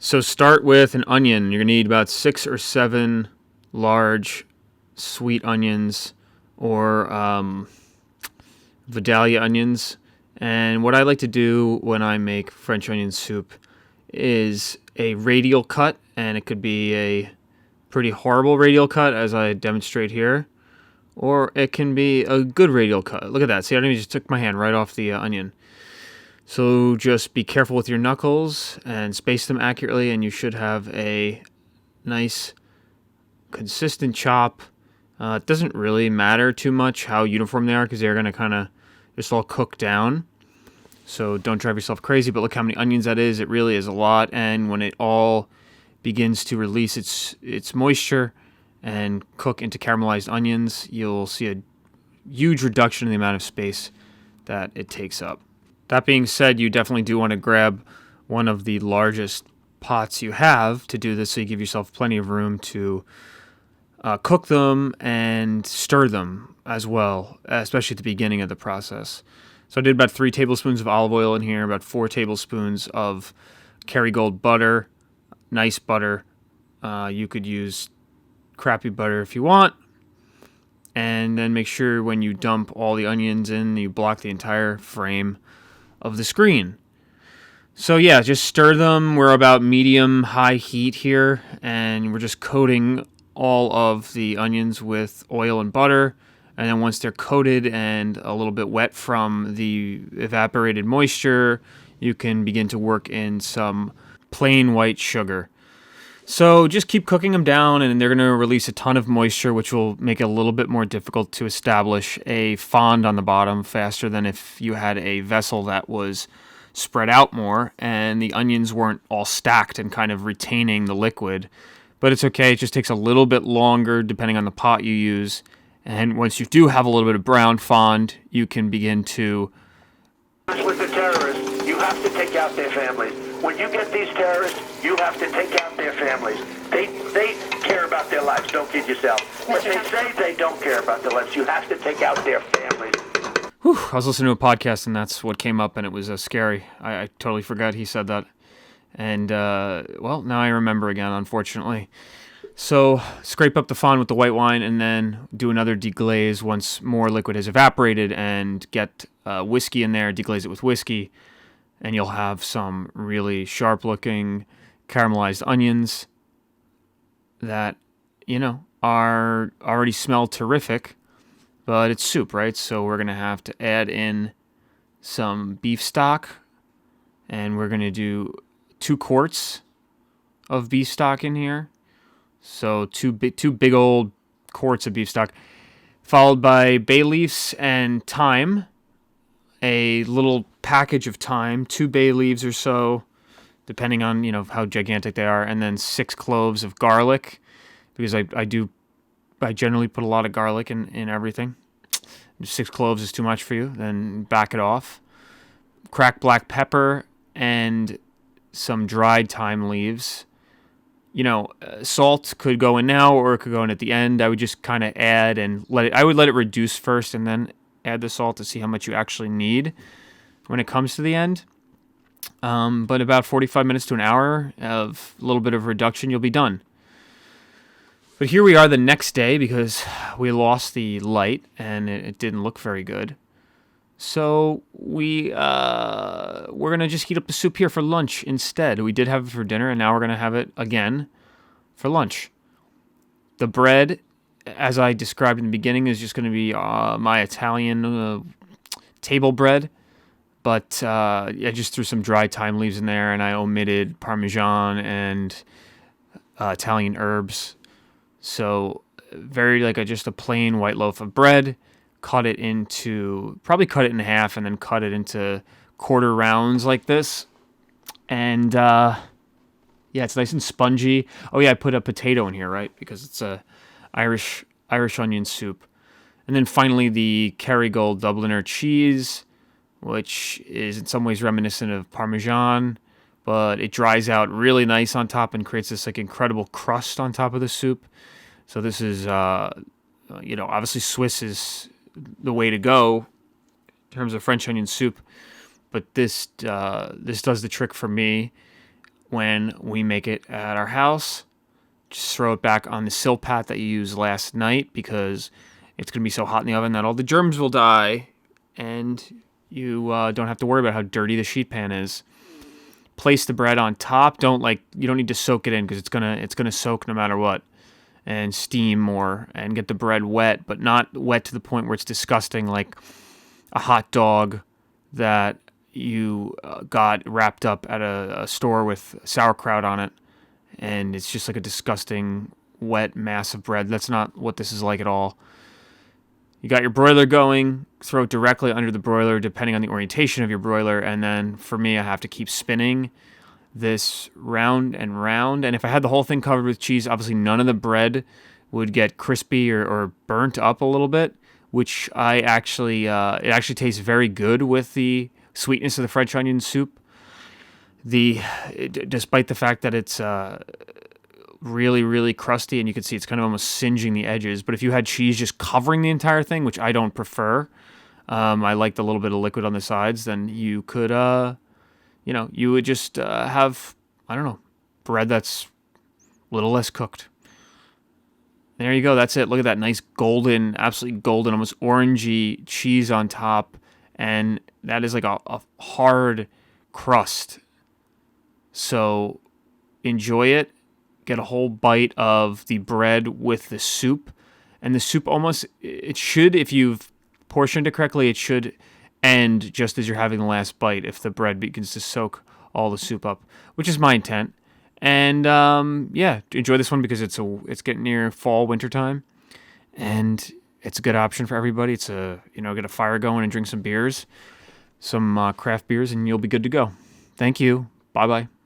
So start with an onion. You're going to need about 6 or 7 large sweet onions or Vidalia onions. And what I like to do when I make French onion soup is a radial cut, and it could be a pretty horrible radial cut as I demonstrate here, or it can be a good radial cut. Look at that. See, I just took my hand right off the onion. So just be careful with your knuckles and space them accurately, and you should have a nice, consistent chop. It doesn't really matter too much how uniform they are because they're going to kind of just all cook down. So don't drive yourself crazy, but look how many onions that is. It really is a lot, and when it all begins to release its moisture and cook into caramelized onions, you'll see a huge reduction in the amount of space that it takes up. That being said, you definitely do want to grab one of the largest pots you have to do this so you give yourself plenty of room to cook them and stir them as well, especially at the beginning of the process. So I did about 3 tablespoons of olive oil in here, about 4 tablespoons of Kerrygold butter, nice butter. You could use crappy butter if you want. And then make sure when you dump all the onions in, you block the entire frame of the screen. So yeah, just stir them. We're about medium-high heat here, and we're just coating all of the onions with oil and butter. And then once they're coated and a little bit wet from the evaporated moisture, you can begin to work in some plain white sugar. So just keep cooking them down, and they're going to release a ton of moisture, which will make it a little bit more difficult to establish a fond on the bottom faster than if you had a vessel that was spread out more and the onions weren't all stacked and kind of retaining the liquid. But it's okay. It just takes a little bit longer depending on the pot you use. And once you do have a little bit of brown fond, you can begin to... With the terrorists, you have to take out their families. When you get these terrorists, you have to take out their families. They care about their lives. Don't kid yourself. But they say they don't care about their lives. You have to take out their families. Whew, I was listening to a podcast, and that's what came up, and it was scary. I totally forgot he said that. And, well, now I remember again, unfortunately. So scrape up the fond with the white wine, and then do another deglaze once more liquid has evaporated, and get whiskey in there, deglaze it with whiskey, and you'll have some really sharp-looking caramelized onions that, are already smell terrific, but it's soup, right? So we're going to have to add in some beef stock, and we're going to do 2 quarts of beef stock in here. So two big old quarts of beef stock, followed by bay leaves and thyme, a little package of thyme, 2 bay leaves or so, depending on how gigantic they are, and then 6 cloves of garlic, because I generally put a lot of garlic in everything. 6 cloves is too much for you, then back it off. Cracked black pepper and some dried thyme leaves. Salt could go in now or it could go in at the end. I would just kind of add and I would let it reduce first and then add the salt to see how much you actually need when it comes to the end. But about 45 minutes to an hour of a little bit of reduction, you'll be done. But here we are the next day because we lost the light and it didn't look very good. So we're going to just heat up the soup here for lunch instead. We did have it for dinner, and now we're going to have it again for lunch. The bread, as I described in the beginning, is just going to be my Italian table bread. But I just threw some dry thyme leaves in there, and I omitted Parmesan and Italian herbs. So very just a plain white loaf of bread. Probably cut it in half and then cut it into quarter rounds like this. And, it's nice and spongy. Oh, yeah, I put a potato in here, right? Because it's a Irish onion soup. And then finally the Kerrygold Dubliner cheese, which is in some ways reminiscent of Parmesan, but it dries out really nice on top and creates this incredible crust on top of the soup. So this is, obviously Swiss is the way to go in terms of French onion soup, but this does the trick for me. when we make it at our house. Just throw it back on the Silpat that you used last night because it's going to be so hot in the oven that all the germs will die, and you don't have to worry about how dirty the sheet pan is. Place the bread on top. You don't need to soak it in because it's gonna soak no matter what, and steam more and get the bread wet, but not wet to the point where it's disgusting, like a hot dog that you got wrapped up at a store with sauerkraut on it, and it's just like a disgusting wet mass of bread. That's not what this is like at all. You got your broiler going, throw it directly under the broiler depending on the orientation of your broiler, and then for me I have to keep spinning this round and round. And if I had the whole thing covered with cheese, obviously none of the bread would get crispy or burnt up a little bit, which it actually tastes very good with the sweetness of the French onion soup. Despite the fact that it's really, really crusty, and you can see it's kind of almost singeing the edges. But if you had cheese just covering the entire thing, which I don't prefer, I like the little bit of liquid on the sides, then you could, you would just have, I don't know, bread that's a little less cooked. There you go. That's it. Look at that nice golden, absolutely golden, almost orangey cheese on top. And that is like a hard crust. So enjoy it. Get a whole bite of the bread with the soup. And the soup it should, if you've portioned it correctly, it should end just as you're having the last bite if the bread begins to soak all the soup up, which is my intent. And enjoy this one because it's getting near fall, winter time. And it's a good option for everybody. It's get a fire going and drink some beers, some craft beers, and you'll be good to go. Thank you. Bye-bye.